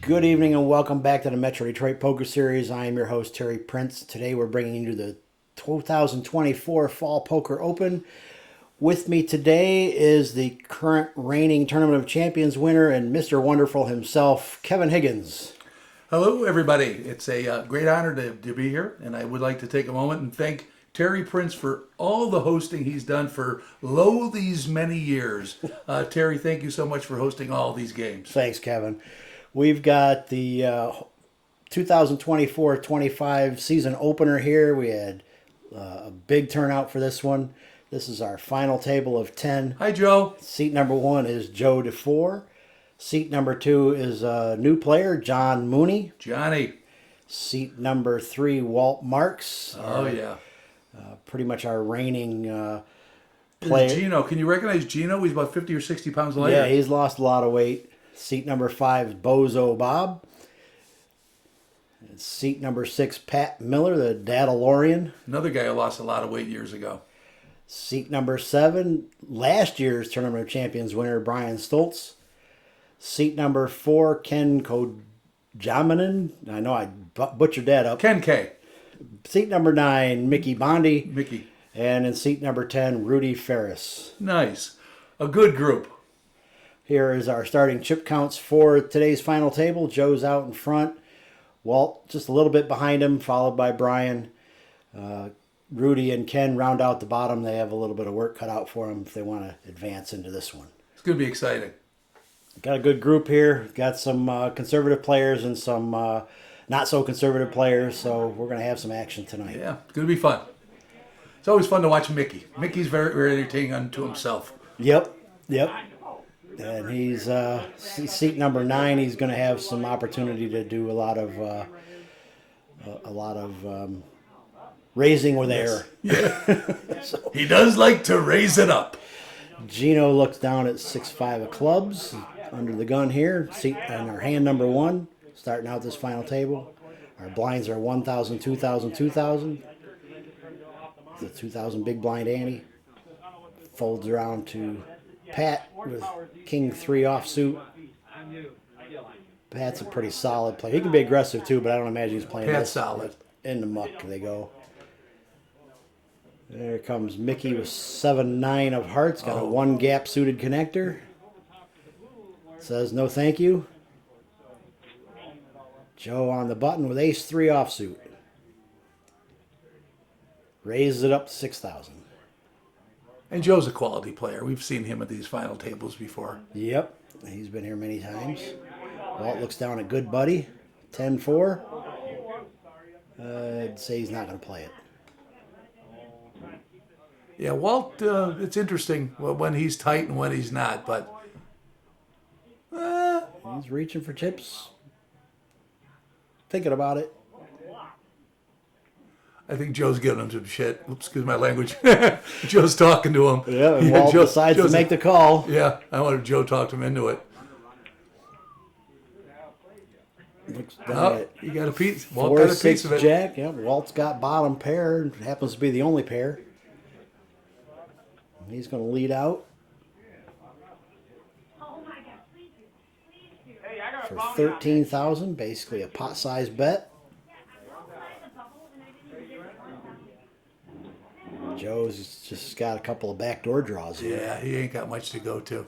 Good evening and welcome back to the Metro Detroit Poker Series. I am your host, Terry Prince. Today we're bringing you the 2024 Fall Poker Open. With me today is the current reigning Tournament of Champions winner and Mr. Wonderful himself, Kevin Higgins. Hello, everybody. It's a great honor to be here, and I would like to take a moment and thank Terry Prince for all the hosting he's done for these many years. Terry, thank you so much for hosting all these games. Thanks, Kevin. We've got the 2024-25 season opener here. We had a big turnout for this one. This is our final table of 10. Hi, Joe. Seat number 1 is Joe DeFore. Seat number 2 is a new player, John Mooney. Johnny. Seat number 3, Walt Marks. Oh, yeah. Pretty much our reigning player. Gino. Can you recognize Gino? He's about 50 or 60 pounds lighter. Yeah, he's lost a lot of weight. Seat number 5 is Bozo Bob. Seat number 6, Pat Miller, the Dadalorian. Another guy who lost a lot of weight years ago. Seat number 7, last year's Tournament of Champions winner, Brian Stoltz. Seat number 4, Ken Kojamanen. I know I butchered that up. Ken K. Seat number 9, Mickey Bondi. Mickey. And in seat number 10, Rudy Ferris. Nice. A good group. Here is our starting chip counts for today's final table. Joe's out in front. Walt just a little bit behind him, followed by Brian. Rudy and Ken round out the bottom. They have a little bit of work cut out for them if they want to advance into this one. It's going to be exciting. Got a good group here. Got some conservative players and some not so conservative players, so we're going to have some action tonight. Yeah, it's going to be fun. It's always fun to watch Mickey. Mickey's very, very entertaining unto himself. Yep. And he's seat number 9. He's going to have some opportunity to do a lot of raising with air. Yeah. He does like to raise it up. Gino looks down at 6-5 of clubs under the gun here. Seat on our hand number 1, starting out this final table. Our blinds are 1,000, 2,000, 2,000. The 2,000 big blind ante folds around to Pat with King 3 offsuit. Pat's a pretty solid player. He can be aggressive too, but I don't imagine he's playing Pat's this. solid. In the muck they go. There comes Mickey with 7-9 of hearts. Got a 1 gap suited connector. Says no thank you. Joe on the button with ace-3 offsuit. Raises it up to 6,000. And Joe's a quality player. We've seen him at these final tables before. Yep, he's been here many times. Walt looks down at good buddy. 10-4. I'd say he's not going to play it. Yeah, Walt, it's interesting when he's tight and when he's not, but... He's reaching for chips. Thinking about it. I think Joe's giving him some shit. Oops, excuse my language. Joe's talking to him. Yeah, and Walt decides to make the call. Yeah, I wanted Joe to talk him into it. Looks down at you got a piece. Walt got a piece of it. Jack. Yep, Walt's got bottom pair. It happens to be the only pair. He's going to lead out for 13,000, basically a pot-sized bet. Joe's just got a couple of backdoor draws here. Yeah, he ain't got much to go to.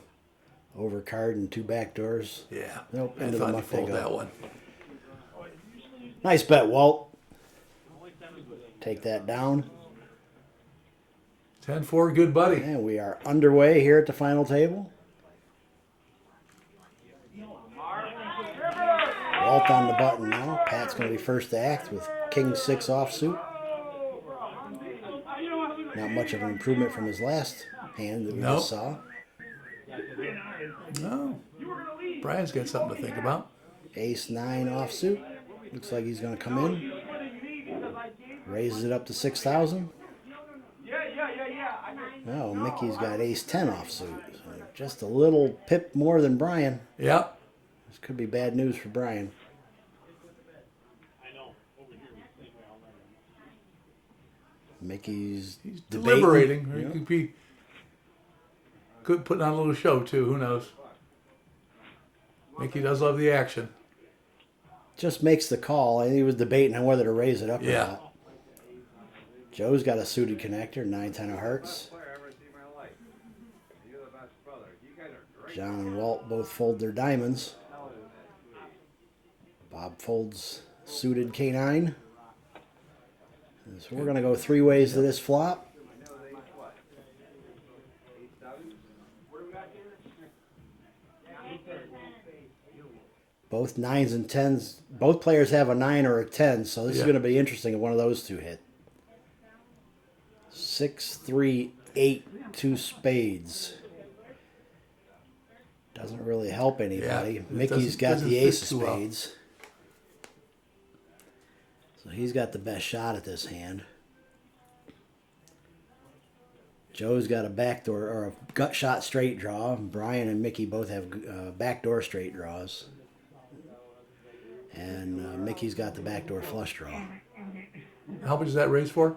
Overcard and 2 backdoors. Yeah, Nope, I into the thought he muck they pulled go. that one. Nice bet, Walt. Take that down. 10-4, good buddy. And we are underway here at the final table. Walt on the button now. Pat's going to be first to act with King 6 offsuit. Not much of an improvement from his last hand that we just saw. No. Brian's got something to think about. Ace 9 offsuit. Looks like he's going to come in. Raises it up to 6,000. Oh, Mickey's got ace 10 offsuit. So just a little pip more than Brian. Yeah. This could be bad news for Brian. Mickey's deliberating. Or You he know? could be putting on a little show too. Who knows? Mickey does love the action. just makes the call. And he was debating on whether to raise it up or Yeah. not. Joe's got a suited connector, 9-10 of hearts. John and Walt both fold their diamonds. Bob folds suited K9. So we're going to go 3 ways to this flop. Both 9s and 10s. Both players have a 9 or a 10, so this is going to be interesting if one of those two hit. 6, 3, 8, 2 spades. Doesn't really help anybody. Yeah, Mickey's got doesn't the fit ace of too well. spades. So he's got the best shot at this hand. Joe's got a backdoor or a gut shot straight draw. Brian and Mickey both have backdoor straight draws. And Mickey's got the backdoor flush draw. How much does that raise for?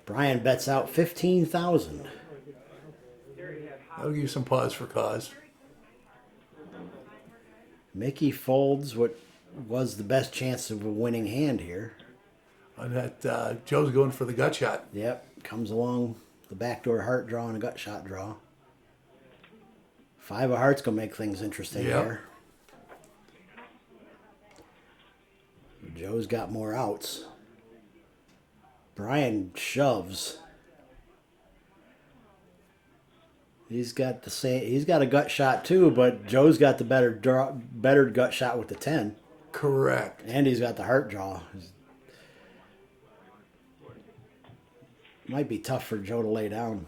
Brian bets out 15,000. That'll give you some pause for cause. Mickey folds what was the best chance of a winning hand here. And that Joe's going for the gut shot. Yep, comes along the backdoor heart draw and a gut shot draw. 5 of hearts gonna make things interesting Yep. here. Joe's got more outs. Brian shoves. He's got the same. He's got a gut shot too, but Joe's got the better gut shot with the 10, Correct. and he's got the heart draw. Might be tough for Joe to lay down.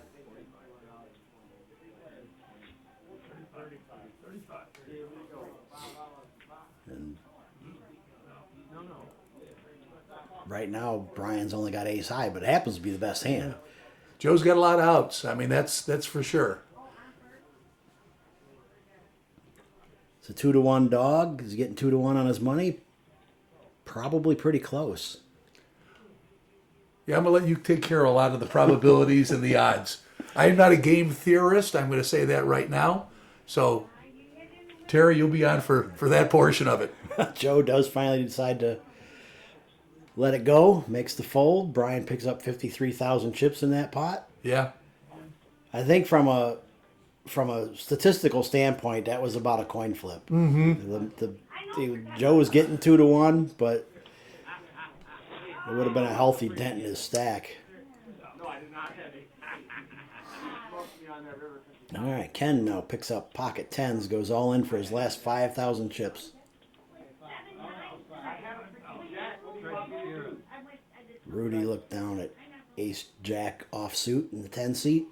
And right now, Brian's only got ace high, but it happens to be the best hand. Joe's got a lot of outs. I mean, that's for sure. It's a 2-1 dog. He's getting 2-1 on his money. Probably pretty close. Yeah, I'm going to let you take care of a lot of the probabilities and the odds. I'm not a game theorist. I'm going to say that right now. So, Terry, you'll be on for that portion of it. Joe does finally decide to let it go. Makes the fold. Brian picks up 53,000 chips in that pot. Yeah. I think from a statistical standpoint, that was about a coin flip. Mm-hmm. Joe was getting 2-1, but it would have been a healthy dent in his stack. All right, Ken now picks up pocket 10s, goes all in for his last 5,000 chips. Rudy looked down at ace jack offsuit in the 10 seat.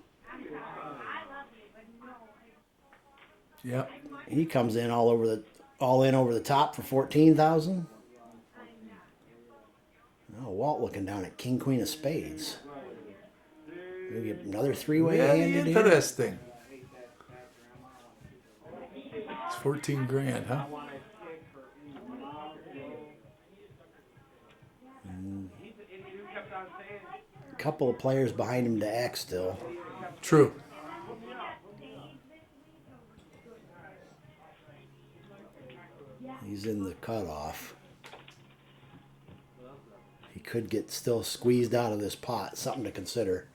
Yep. He comes in all in over the top for 14,000. Oh, Walt looking down at king queen of spades. We get another 3-way Yeah, hand in here. interesting. It's 14 grand, huh? A couple of players behind him to act still. True. He's in the cutoff. He could get still squeezed out of this pot. Something to consider.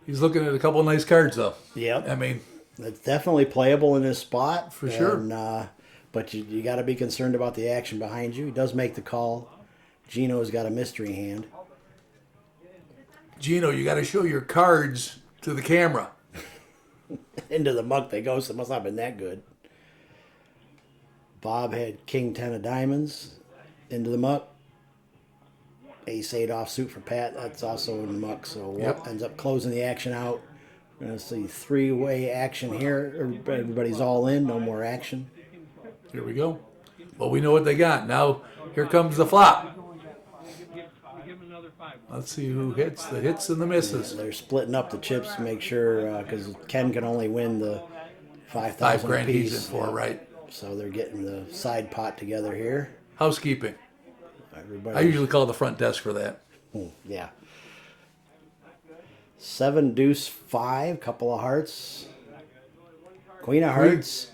He's looking at a couple of nice cards, though. Yep. I mean, It's definitely playable in this spot. For sure. And, but you got to be concerned about the action behind you. He does make the call. Gino's got a mystery hand. Gino, you got to show your cards to the camera. Into the muck they go, so it must not have been that good. Bob had king 10 of diamonds. Into the muck. Ace 8 offsuit for Pat. That's also in the muck, so Yep. Walt ends up closing the action out. We're going to see 3-way action here. Everybody's all in, no more action. Here we go. Well, we know what they got. Now, here comes the flop. Let's see who hits the hits and the misses. They're splitting up the chips to make sure, because Ken can only win the 5,000 5 grand apiece. he's in for, right? So they're getting the side pot together here. Housekeeping. Everybody, I usually call the front desk for that. yeah. 7 deuce 5, couple of hearts. Queen of hearts.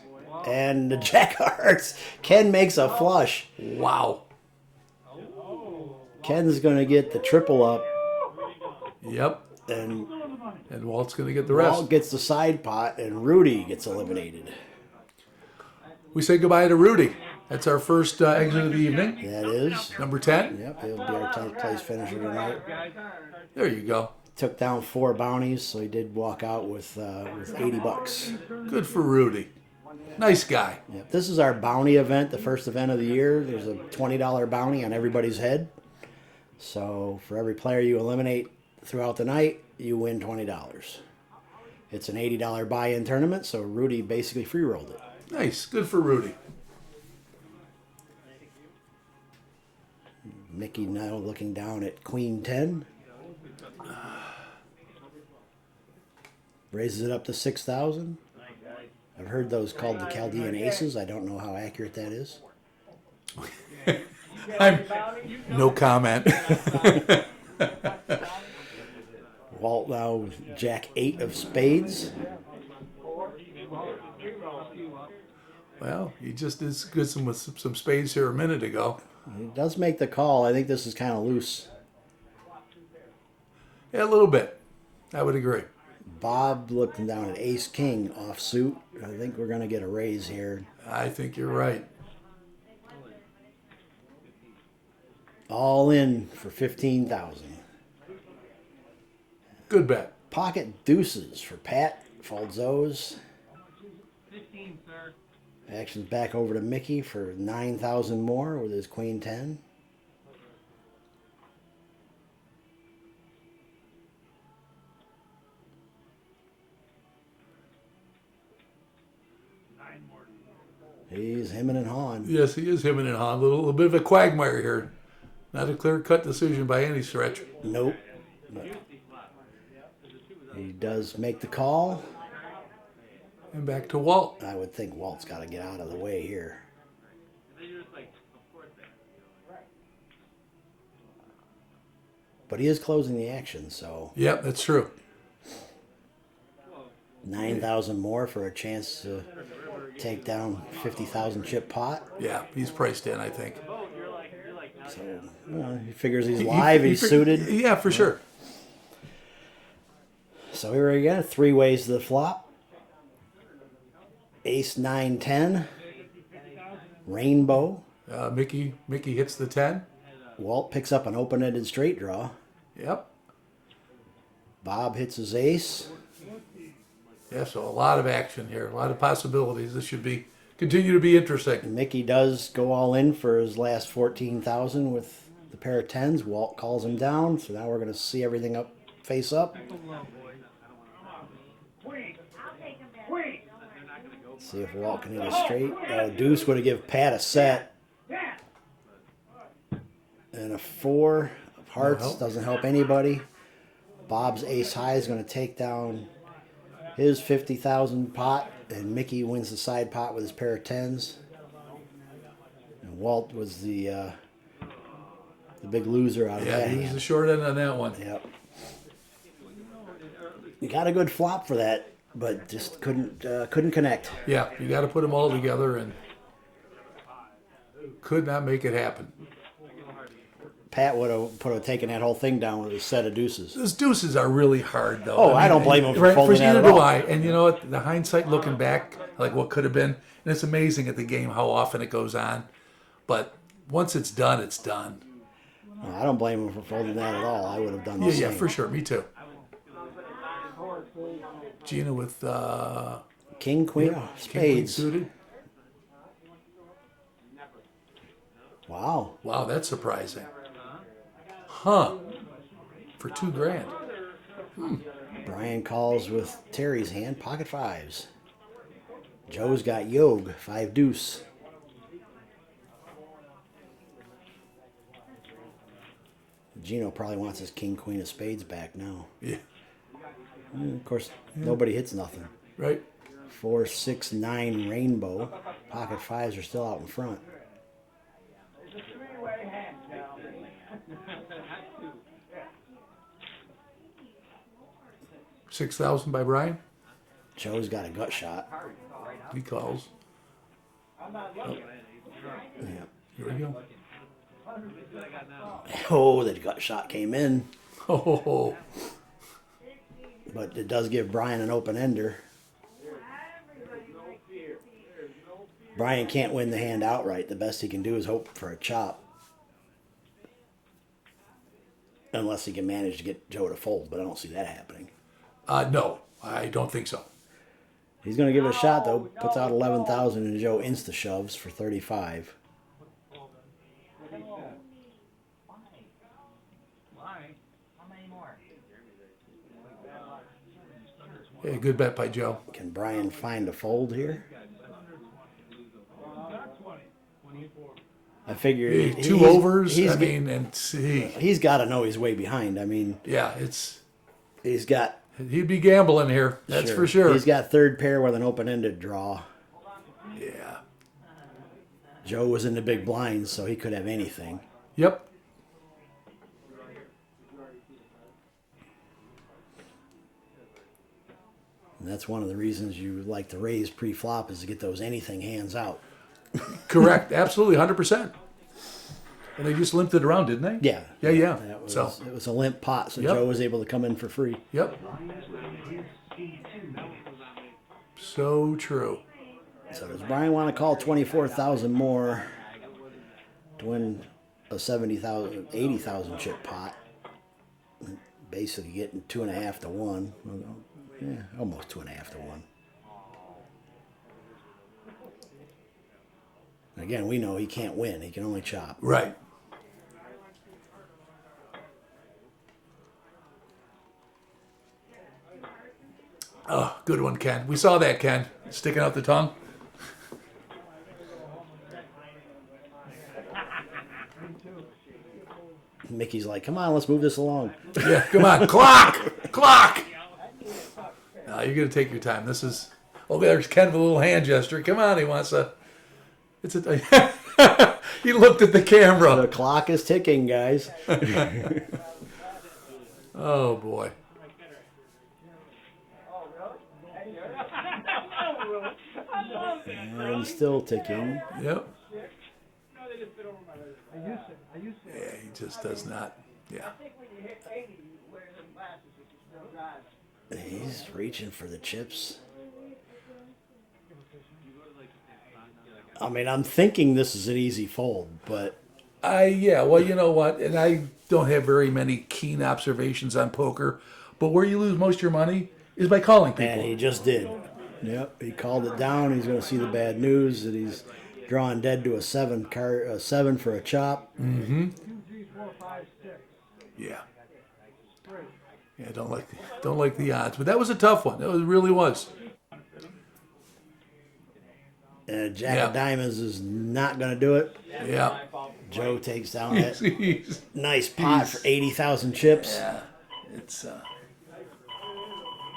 And the Jack of Hearts. Ken makes a flush. Wow. Ken's going to get the triple up, Yep. and And Walt's going to get the rest. Walt gets the side pot, and Rudy gets eliminated. We say goodbye to Rudy. That's our first exit of the evening. That is. Number 10. Yep, he'll be our 10th place finisher tonight. There you go. Took down 4 bounties, so he did walk out with $80. Good for Rudy. Nice guy. Yep. This is our bounty event, the first event of the year. There's a $20 bounty on everybody's head. So for every player you eliminate throughout the night, you win $20. It's an $80 buy-in tournament, so Rudy basically free-rolled it. Nice. Good for Rudy. Mickey now looking down at Queen 10. Raises it up to 6,000. I've heard those called the Chaldean Aces. I don't know how accurate that is. No comment. Walt now with Jack 8 of spades. Well, he just did good with some spades here a minute ago. He does make the call. I think this is kind of loose. Yeah, a little bit. I would agree. Bob looking down at Ace King offsuit. I think we're going to get a raise here. I think you're right. All in for 15,000. Good bet. Pocket deuces for Pat. Folds those. Action's back over to Mickey for 9,000 more with his Queen 10. He's hemming and hawing. Yes, he is hemming and hawing. A little bit of a quagmire here. Not a clear-cut decision by any stretch. Nope. But he does make the call. And back to Walt. I would think Walt's got to get out of the way here. But he is closing the action, so Yep, that's true. 9,000 more for a chance to take down 50,000 chip pot. Yeah, he's priced in, I think. So he figures he's live, he's suited. Yeah, for sure. So here we go, 3 ways to the flop. Ace 9 10. Rainbow. Mickey hits the 10. Walt picks up an open-ended straight draw. Yep. Bob hits his ace. Yeah, so a lot of action here, a lot of possibilities. This should continue to be interesting. Mickey does go all in for his last 14,000 with the pair of 10s. Walt calls him down, so now we're going to see everything up, face up. See if Walt can hit a straight. Deuce would have given Pat a set. And a 4 of hearts doesn't help anybody. Bob's ace high is going to take down his 50,000 pot, and Mickey wins the side pot with his pair of 10s. And Walt was the big loser out of Yeah, that he was hand. the short end on that one. Yep. You got a good flop for that, but just couldn't connect. Yeah, you got to put them all together, and could not make it happen. Pat would have taken that whole thing down with a set of deuces. Those deuces are really hard, though. Oh, I don't blame him for folding that neither at do all. I. And you know what? The hindsight looking back, like what could have been, and it's amazing at the game how often it goes on. But once it's done, it's done. No, I don't blame him for folding that at all. I would have done the Yeah, same. yeah, for sure. Me too. Gina with King, queen, King, queen spades. suited. Wow. Wow, that's surprising. Huh? For $2,000. Brian calls with Terry's hand, pocket 5s. Joe's got Yog, 5 deuce. Gino probably wants his king, queen of spades back now. Yeah. Of course, nobody hits nothing. Right. 4, 6, 9 rainbow. Pocket 5s are still out in front. $6,000 by Brian. Joe's got a gut shot. He calls. Yeah. Here we go. Oh, the gut shot came in, Oh, but it does give Brian an open ender. Brian can't win the hand outright. The best he can do is hope for a chop. Unless he can manage to get Joe to fold, but I don't see that happening. no, I don't think so. He's going to give it a shot, though. Puts out 11,000 and Joe insta-shoves for 35. Yeah, good bet by Joe. Can Brian find a fold here? I figure Two overs. He's, I mean, and see, he's got to know he's way behind. I mean, yeah, he's got. he'd be gambling here. That's for sure. He's got third pair with an open-ended draw. Yeah. Joe was in the big blinds, so he could have anything. Yep. And that's one of the reasons you like to raise pre-flop is to get those anything hands out. Correct. Absolutely. 100%. And they just limped it around, didn't they? Yeah. Yeah. It was a limp pot, so Yep. Joe was able to come in for free. Yep. So true. So does Brian want to call 24,000 more to win a 70,000, 80,000 chip pot? Basically getting 2.5 to 1. Yeah, almost 2.5 to 1. Again, we know he can't win. He can only chop. Right. Oh, good one, Ken. We saw that, Ken. Sticking out the tongue. Mickey's like, come on, let's move this along. Yeah, come on. Clock! No, you're going to take your time. This is... Oh, there's Ken with a little hand gesture. Come on, he wants a... It's a... He looked at the camera. The clock is ticking, guys. Oh, boy. And still ticking. Yep. Yeah, he just does not. Yeah. He's reaching for the chips. I mean, I'm thinking this is an easy fold, but Yeah, well, you know what? And I don't have very many keen observations on poker, but where you lose most of your money is by calling people. and he just did. Yep, he called it down. He's going to see the bad news that he's drawing dead to a 7 for a chop. Mm-hmm. Yeah. Yeah, don't like the odds, but that was a tough one. It really was. Jack of Diamonds is not going to do it. Yeah. Joe takes down that He's- nice pot for 80,000 chips. yeah. It's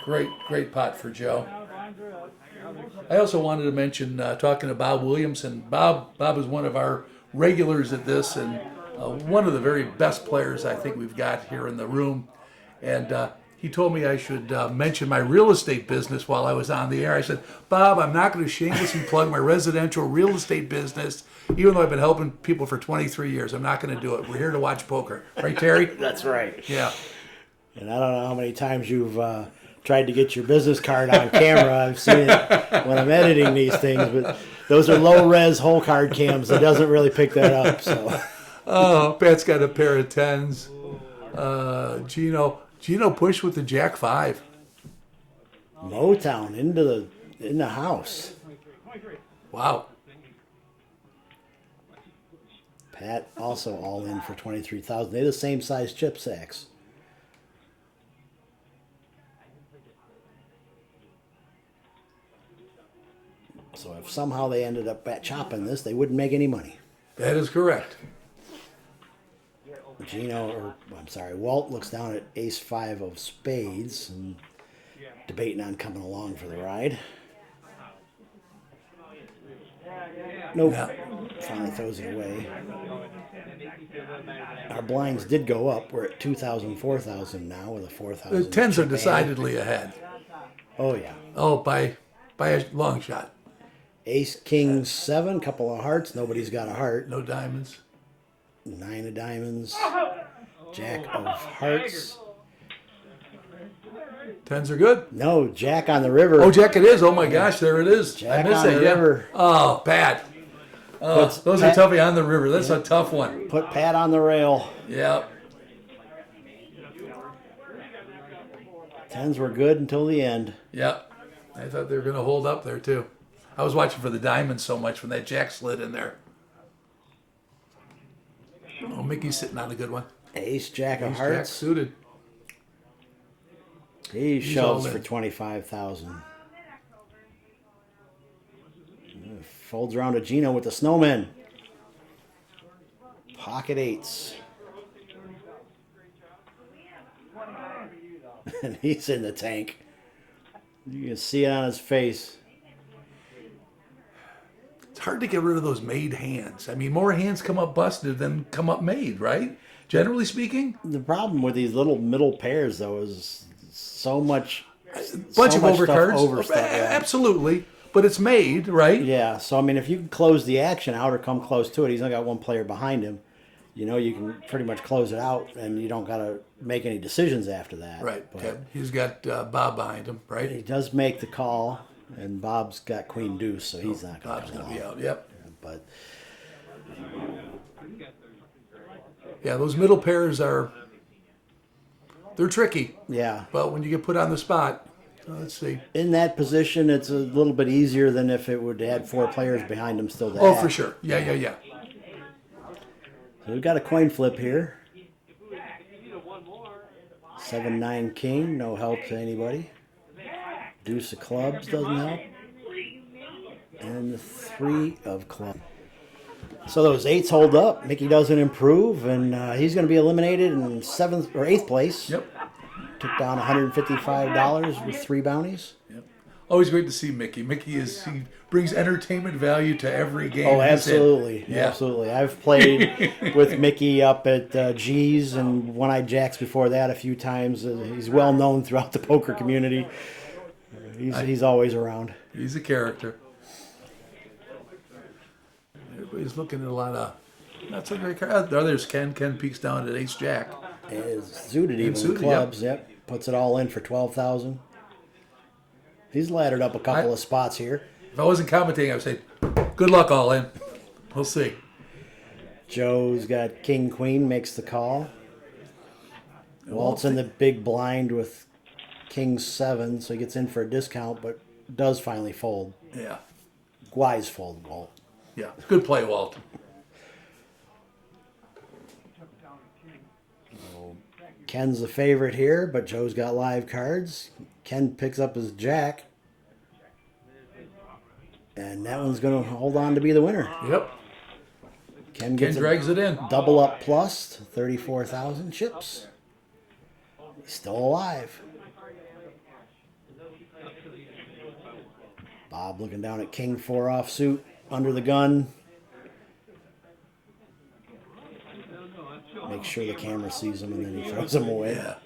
great pot for Joe. I also wanted to mention talking to Bob Williamson. Bob is one of our regulars at this, and one of the very best players I think we've got here in the room. And he told me I should mention my real estate business while I was on the air. I said, Bob, I'm not going to shamelessly plug my residential real estate business, even though I've been helping people for 23 years. I'm not going to do it. We're here to watch poker. Right, Terry? That's right. Yeah. And I don't know how many times you've tried to get your business card on camera. I've seen it when I'm editing these things, but those are low-res whole card cams. It doesn't really pick that up. So, Oh, Pat's got a pair of 10s. Gino pushed with the Jack 5. Motown in the house. Wow. Pat also all in for 23,000. They're the same size chip sacks. So if somehow they ended up chopping this, they wouldn't make any money. That is correct. Walt looks down at ace 5 of spades and debating on coming along for the ride. Nope. Yeah. Finally throws it away. Our blinds did go up. We're at 2,000, 4,000 now with a 4,000. The 10s are chip hand. decidedly ahead. Oh, yeah. Oh, by a long shot. Ace, king, 7, couple of hearts. Nobody's got a heart. No diamonds. 9 of diamonds. Jack of hearts. Tens are good. No, Jack on the river. Oh, Jack, it is. Oh my gosh, there it is. Jack I miss on it. the Yeah. river. Oh, Pat. Oh, those are Pat- toughy on the river. That's a tough one. Put Pat on the rail. Yeah. 10s were good until the end. Yeah. I thought they were going to hold up there too. I was watching for the diamonds so much when that Jack slid in there. Oh, Mickey's sitting on a good one. Ace, Jack of Ace Jack hearts. suited. He shoves all for in. 25,000. Folds around to Gino with the snowman. Pocket 8s. And he's in the tank. You can see it on his face. It's hard to get rid of those made hands. I mean, more hands come up busted than come up made, right? Generally speaking, The problem with these little middle pairs, though, is so much. bunch so of much overcards. Over stuff, yeah. Absolutely, but it's made, right? Yeah, so I mean, if you can close the action out or come close to it, he's only got one player behind him. You know, you can pretty much close it out, and you don't got to make any decisions after that. Right. But Okay. He's got Bob behind him, he right? does make the call, and Bob's got Queen Deuce, so he's not going Bob's to going come to be along. out. Yep. But Yeah, those middle pairs they're tricky. yeah, But when you get put on the spot, let's see. in that position, it's a little bit easier than if it would have had 4 players behind him still. To Oh, act. for sure. Yeah. So we've got a coin flip here. 7-9 king, no help to anybody. Deuce of clubs doesn't help. And the 3 of clubs. So those 8s hold up. Mickey doesn't improve, and he's going to be eliminated in 7th or 8th place. Yep. Took down $155 with 3 bounties. Yep. Always great to see Mickey. He brings entertainment value to every game. Oh, he's in. absolutely. Yeah. Absolutely. I've played with Mickey up at G's and One-Eyed Jacks before that a few times. He's well known throughout the poker community. He's always around. He's a character. Everybody's looking at a lot of not so great cards. There's Ken. Ken peeks down at Ace Jack. Is suited even suited, clubs. Yep. Puts it all in for 12,000. He's laddered up a couple of spots here. If I wasn't commentating, I would say, good luck all in. We'll see. Joe's got King Queen, makes the call. Walt's in the big blind with King 7, so he gets in for a discount, but does finally fold. Yeah. Wise fold, Walt. Yeah. Good play, Walt. Ken's the favorite here, but Joe's got live cards. Ken picks up his jack. And that one's going to hold on to be the winner. Yep. Ken Ken gets drags it in. a double up plus, 34,000 chips. He's still alive. Bob looking down at King 4 offsuit, under the gun. Make sure the camera sees him, and then he throws him away. Yeah.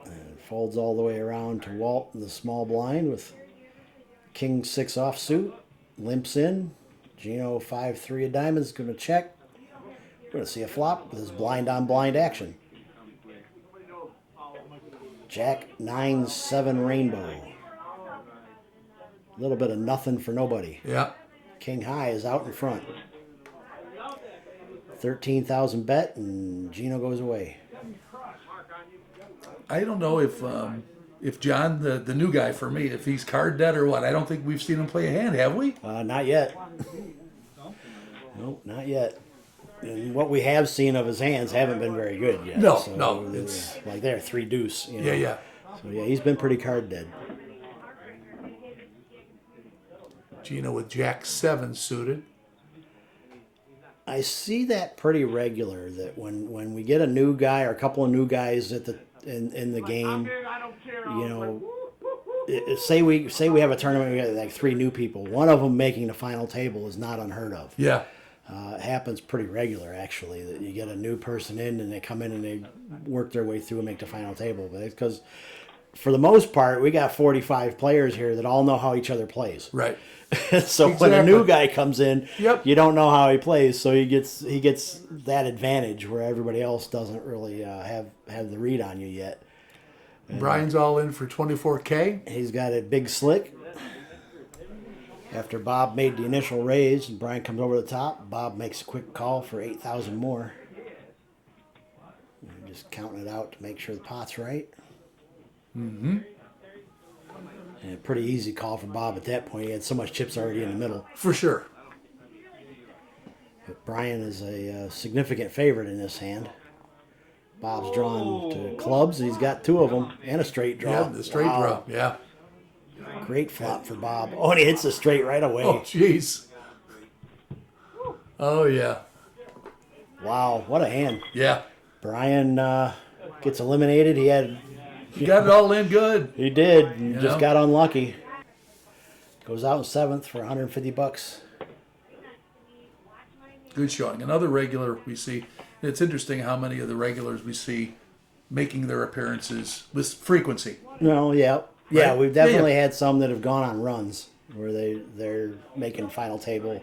And folds all the way around to Walt in the small blind with King 6 offsuit. Limps in. Gino 5-3 of diamonds, going to check. We're going to see a flop with his blind on blind action. Jack 9-7 rainbow. A little bit of nothing for nobody. Yeah. King high is out in front. 13,000 bet, and Gino goes away. I don't know if John, the new guy for me, if he's card dead or what. I don't think we've seen him play a hand, have we? Not yet. Nope, not yet. And what we have seen of his hands haven't been very good yet. No, So no, they're- it's- like they're 3 deuce. You know? Yeah, yeah. So yeah, he's been pretty card dead. Gino with Jack 7 suited. I see that pretty regular. That when we get a new guy or a couple of new guys at in the game, you know, say we have a tournament, we got like 3 new people. One of them making the final table is not unheard of. Yeah. It happens pretty regular, actually, that you get a new person in and they come in and they work their way through and make the final table. But it's because for the most part, we got 45 players here that all know how each other plays. Right. So when a new Exactly. guy comes in, Yep. you don't know how he plays, so he gets that advantage where everybody else doesn't really have the read on you yet. Brian's all in for 24K. He's got a big slick. After Bob made the initial raise and Brian comes over the top, Bob makes a quick call for 8,000 more. And just counting it out to make sure the pot's right. Mm-hmm. And a pretty easy call for Bob at that point. He had so much chips already in the middle. For sure. But Brian is a significant favorite in this hand. Bob's drawn to clubs, and he's got 2 of them and a straight draw. Yeah, the straight Wow. draw. Yeah. Great flop for Bob. Oh, and he hits the straight right away. Oh, jeez. Oh, yeah. Wow, what a hand. Yeah. Brian gets eliminated. You got it all in good. He did, and You just know? got unlucky. Goes out in 7th for $150. Good showing. Another regular we see. It's interesting how many of the regulars we see making their appearances with frequency. No, yeah. Yeah, Right? we've Yeah, definitely yeah. had some that have gone on runs where they're making final table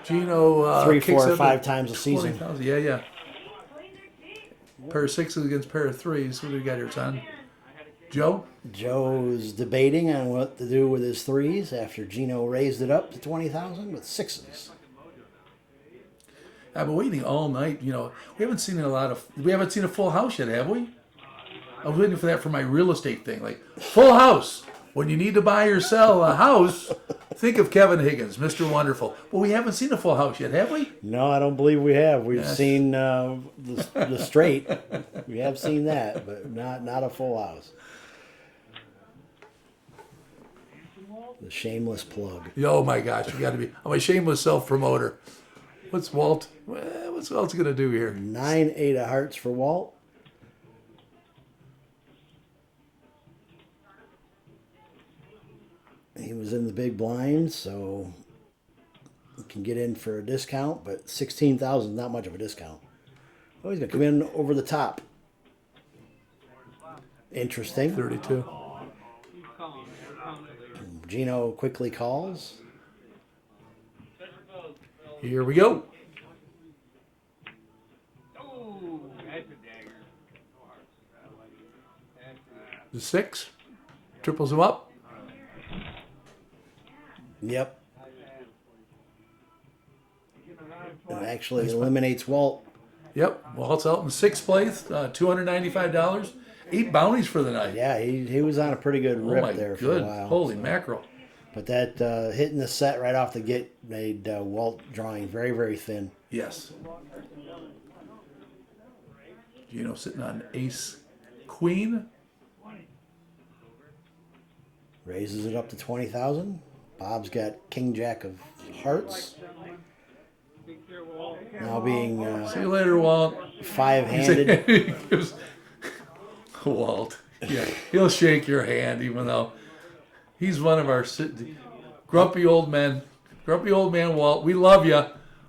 Gino 3, kicks 4, up 5 at times a season. 20,000. Yeah, yeah. Pair of 6s against pair of 3s. What do we got here, son? Joe? Joe's debating on what to do with his 3s after Gino raised it up to 20,000 with 6s. I've been waiting all night. You know, we haven't seen a full house yet, have we? I was waiting for that for my real estate thing. Like, full house. When you need to buy or sell a house, think of Kevin Higgins, Mr. Wonderful. Well, we haven't seen a full house yet, have we? No, I don't believe we have. We've Yes. seen the straight. We have seen that, but not a full house. The shameless plug. Oh my gosh, you got to be. I'm a shameless self-promoter. What's Walt going to do here? 9, 8 of hearts for Walt. He was in the big blind, so he can get in for a discount, but 16,000 is not much of a discount. Oh, he's going to come in over the top. Interesting. 32. Gino quickly calls. Here we go. The 6 triples him up. Yep. It actually eliminates Walt. Yep, Walt's out in 6th place, $295. 8 bounties for the night. Yeah, he was on a pretty good Oh rip my there for good, a while. holy mackerel! But that hitting the set right off the get made Walt drawing very, very thin. Yes. Gino sitting on ace queen. Raises it up to 20,000. Bob's got king jack of hearts. Now being See you later, Walt. 5-handed. He gives- Walt. Yeah, he'll shake your hand even though he's one of our grumpy old men. Grumpy old man Walt. We love you,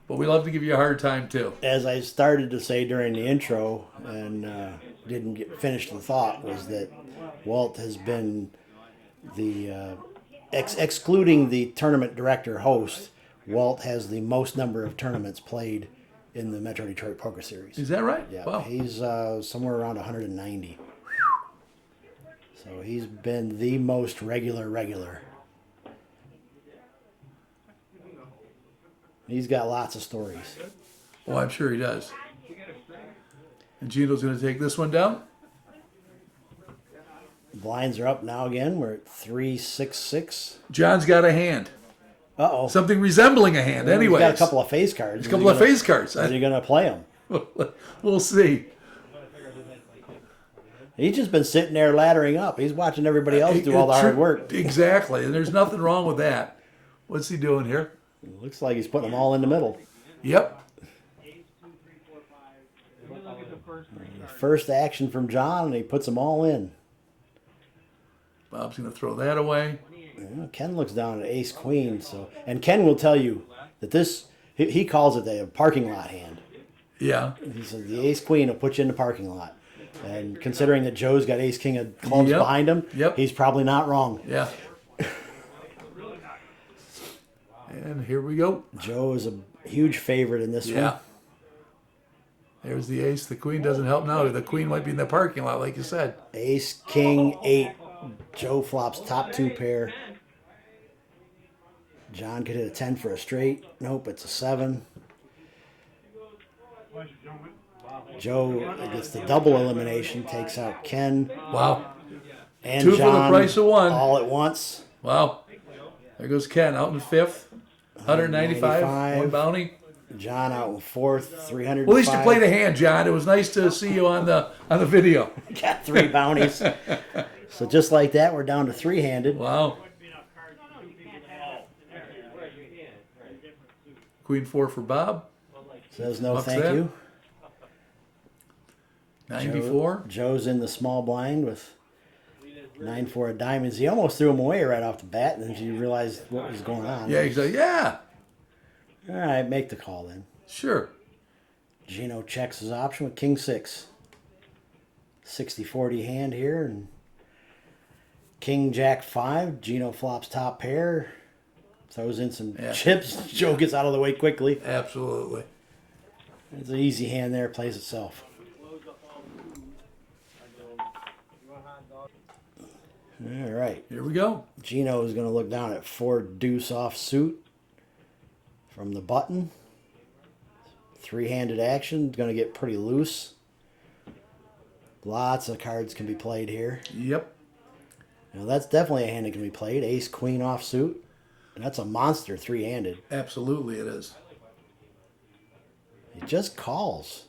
but we love to give you a hard time too. As I started to say during the intro and didn't finish the thought was that Walt has been the excluding the tournament director host. Walt has the most number of tournaments played in the Metro Detroit Poker Series. Is that right? Yeah, Wow. he's somewhere around 190. So he's been the most regular. He's got lots of stories. Oh, I'm sure he does. And Gino's going to take this one down. Blinds are up now again. We're at 366. John's got a hand. Uh-oh. Something resembling a hand, He's anyways. got a couple of face cards. A couple of face cards. Is he going to play them? We'll see. He's just been sitting there laddering up. He's watching everybody else do all the hard work. Exactly, and there's nothing wrong with that. What's he doing here? Looks like he's putting them all in the middle. Yep. First action from John, and he puts them all in. Bob's going to throw that away. Yeah, Ken looks down at ace queen. And Ken will tell you that this, he calls it the parking lot hand. Yeah. He says the ace queen will put you in the parking lot. And considering that Joe's got ace king of clubs Yep. behind him, Yep. he's probably not wrong. Yeah. And here we go. Joe is a huge favorite in this Yeah. one. There's the ace. The queen doesn't help now. The queen might be in the parking lot, like you said. Ace, king, 8. Joe flops top 2 pair. John could hit a 10 for a straight. Nope, it's a 7. Joe gets the double elimination, takes out Ken Wow. and 2 for the John price of 1. all at once. Wow. There goes Ken out in 5th. 195. 195. 1 bounty. John out in 4th, 305. Well, at least you played a hand, John. It was nice to see you on the video. Got 3 bounties. So just like that, we're down to 3-handed. Wow. Queen 4 for Bob. Says no Bucks thank that. you. 94. Joe's in the small blind with 9-4 of diamonds. He almost threw him away right off the bat, and then you realized what was going on. Yeah, he's like, yeah, All right, make the call then. sure. Gino checks his option with king 6. 60-40 hand here, and king jack 5. Gino flops top pair. Throws in some Yeah. chips. Joe gets out of the way quickly. Absolutely. It's an easy hand there. Plays itself. All right. Here we go. Gino is going to look down at 4 deuce off suit from the button. 3-handed action. Going to get pretty loose. Lots of cards can be played here. Yep. Now that's definitely a hand that can be played. Ace queen off suit. And that's a monster 3-handed. Absolutely it is. He just calls.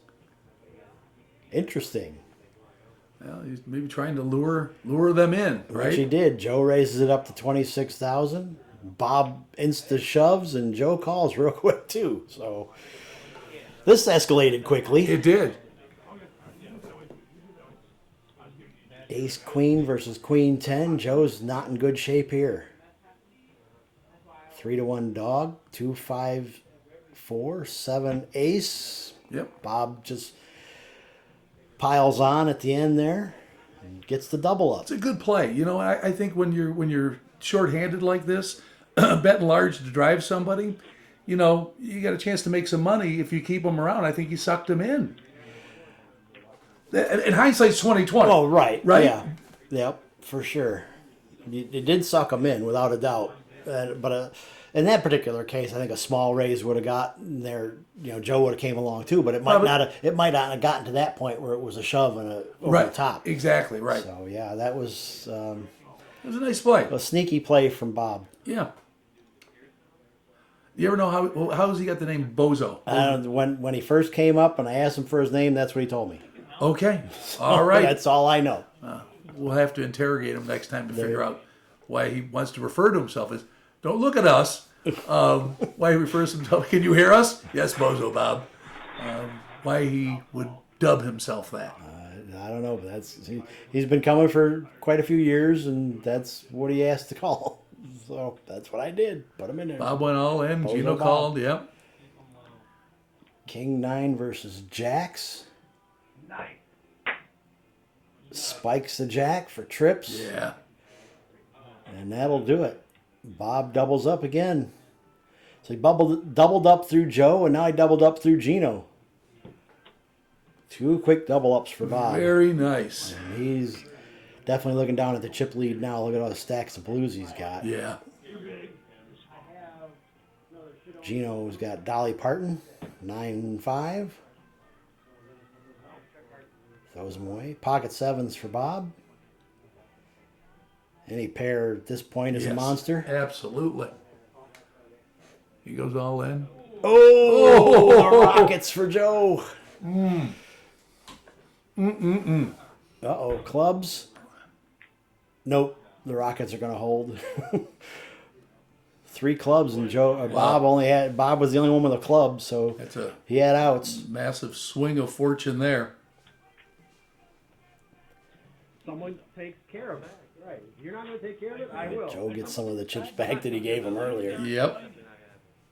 Interesting. Well, he's maybe trying to lure them in, Which he right? did. Joe raises it up to 26,000. Bob insta shoves, and Joe calls real quick too. So this escalated quickly. It did. Ace queen versus queen 10. Joe's not in good shape here. 3-1 dog. 2, 5, 4, 7 ace. Yep. Bob just piles on at the end there and gets the double up. It's a good play. You know, I think when you're short-handed like this, betting large to drive somebody, you know, you got a chance to make some money if you keep them around. I think he sucked them in. In hindsight's 2020. Oh, right. Right? Yeah. Yep, for sure. You did suck them in, without a doubt. But in that particular case, I think a small raise would have gotten there. You know, Joe would have came along too, but it might not have. It might not have gotten to that point where it was a shove and over Right. the top. Exactly. Right. So yeah, that was It was a nice play. a sneaky play from Bob. Yeah. You ever know how has he got the name Bozo? When he first came up and I asked him for his name, that's what he told me. Okay. All right. That's all I know. We'll have to interrogate him next time to figure out why he wants to refer to himself as. Don't look at us. Why he refers to himself. Can you hear us? Yes, Bozo Bob. Why he would dub himself that. I don't know, but he's been coming for quite a few years, and that's what he asked to call. So that's what I did. Put him in there. Bob went all in. Bozo Gino Bob. called. Yep. King 9 versus Jacks. Spikes the Jack for trips, Yeah. and that'll do it. Bob doubles up again. So he doubled up through Joe, and now he doubled up through Gino. 2 quick double ups for Bob. Very nice. He's definitely looking down at the chip lead now. Look at all the stacks of blues he's got. Yeah. Gino's got Dolly Parton, 9-5. Throws him away. Pocket 7s for Bob. Any pair at this point is a Yes, monster. Absolutely. He goes all in. Oh, the Rockets for Joe. Uh-oh, clubs. Nope, the Rockets are going to hold. 3 clubs, and Bob was the only one with a club, so That's a he had outs. massive swing of fortune there. Someone takes care of it. Right. If you're not going to take care of it, I will. Joe gets some of the chips back that he gave him earlier. Yep.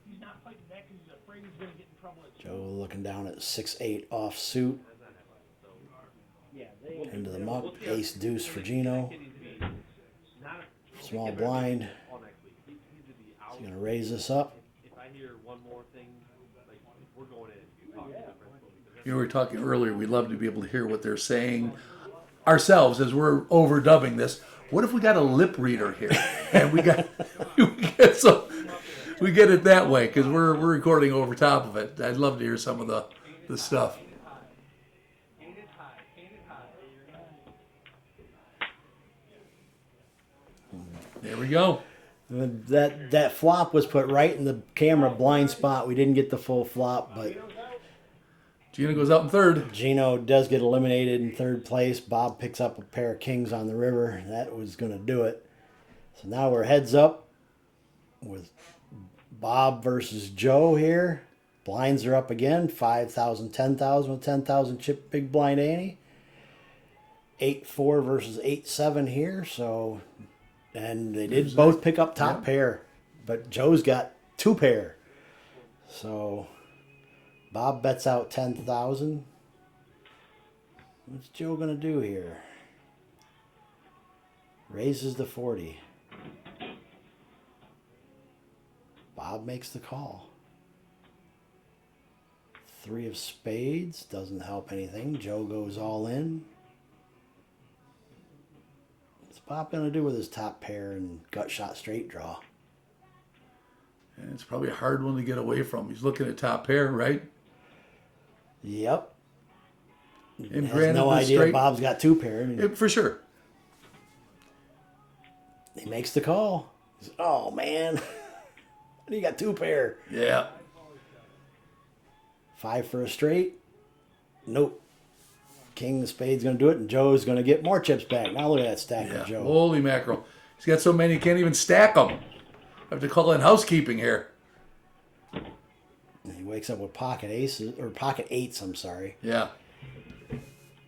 He's not fighting back because he's afraid he's going to get in trouble. Joe looking down at 6-8 off suit. Yeah, into the muck. Ace deuce for Gino. Small blind. He's going to raise this up. If I hear one more thing, like we're going in. Talk to the principal. You know, we were talking earlier. We'd love to be able to hear what they're saying ourselves as we're overdubbing this. What if we got a lip reader here and we get it that way because we're recording over top of it. I'd love to hear some of the stuff. There we go. That flop was put right in the camera blind spot. We didn't get the full flop, but Gina goes out in third. Gino does get eliminated in third place. Bob picks up a pair of kings on the river. That was going to do it. So now we're heads up with Bob versus Joe here. Blinds are up again. 5,000, 10,000 with 10,000 chip big blind ante. 8-4 versus 8-7 here. So, and they did both pick up top pair, but Joe's got two pair. So Bob bets out 10,000. What's Joe gonna do here? Raises the 40. Bob makes the call. 3 of spades doesn't help anything. Joe goes all in. What's Bob gonna do with his top pair and gut shot straight draw? And it's probably a hard one to get away from. He's looking at top pair, right? Yep. And Has granted, no the idea straight, Bob's got two pair. I mean, for sure. he makes the call. He's, oh man, you got two pair. Yeah. 5 for a straight. Nope. King of spades going to do it, and Joe's going to get more chips back. Now look at that stack Yeah. of Joe. Holy mackerel. He's got so many, he can't even stack them. I have to call in housekeeping here. And he wakes up with pocket aces or pocket eights. I'm sorry. Yeah.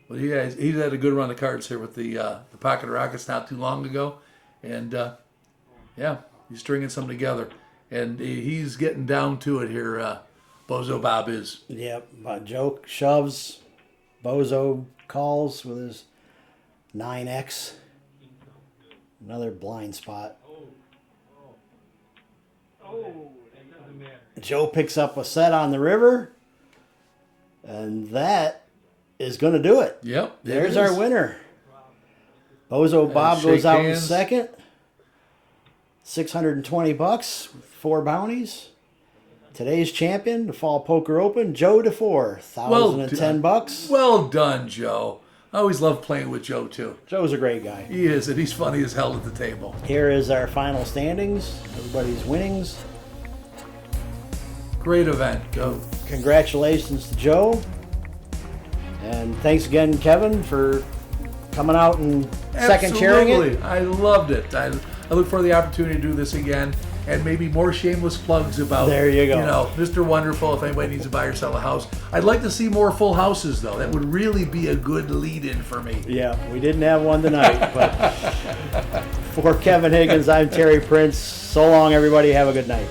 Well, he's had a good run of cards here with the Pocket Rockets not too long ago. And, yeah, he's stringing some together. And he's getting down to it here, Bozo Bob is. Yep. But Joe shoves. Bozo calls with his 9X. Another blind spot. Joe picks up a set on the river. And that is going to do it. Yep. There's our winner. Bozo Bob shake goes out in hands. second. $620 with 4 bounties. Today's champion, the Fall Poker Open, Joe DeFore, $1,010. Well done, Joe. I always love playing with Joe, too. Joe's a great guy. He is, and he's funny as hell at the table. Here is our final standings. Everybody's winnings. Great event. Go. Congratulations to Joe. And thanks again, Kevin, for coming out and second chairing it. Absolutely. I loved it. I look for the opportunity to do this again. And maybe more shameless plugs about, There you go. You know, Mr. Wonderful, if anybody needs to buy or sell a house. I'd like to see more full houses, though. That would really be a good lead-in for me. Yeah, we didn't have one tonight, but for Kevin Higgins, I'm Terry Prince. So long, everybody. Have a good night.